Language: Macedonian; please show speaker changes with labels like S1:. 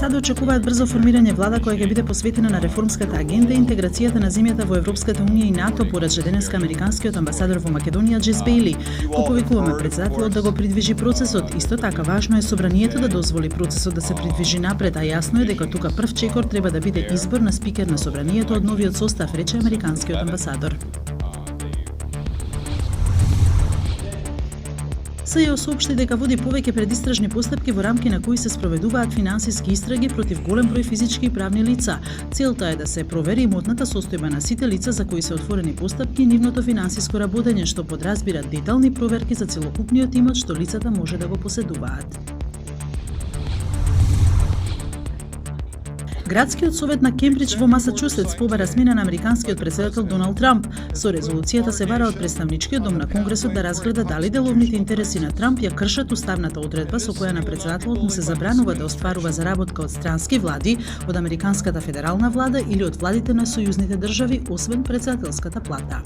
S1: САД очекуваат брзо формирање влада која ќе биде посветена на реформската агенда и интеграцијата на земјата во Европската унија и НАТО, порача денеска американскиот амбасадор во Македонија Джес Бејли. Го повикуваме председателот да го придвижи процесот. Исто така важно е собранието да дозволи процесот да се придвижи напред, а јасно е дека тука прв чекор треба да биде избор на спикер на собранието од новиот состав, рече американскиот амбасадор. СЈО соопшти дека води повеќе предистражни постапки во рамки на кои се спроведуваат финансиски истраги против голем број физички и правни лица. Целта е да се провери имотната состојба на сите лица за кои се отворени постапки и нивното финансиско работење, што подразбира детални проверки за целокупниот имот што лицата може да го поседуваат. Градскиот совет на Кембридж во Масачусетс побара смена на американскиот председател Доналд Трамп. Со резолуцијата се бара од представничкиот дом на Конгресот да разгледа дали деловните интереси на Трамп ја кршат уставната одредба со која на председателот му се забранува да остварува заработка од странски влади, од американската федерална влада или од владите на сојузните држави, освен председателската плата.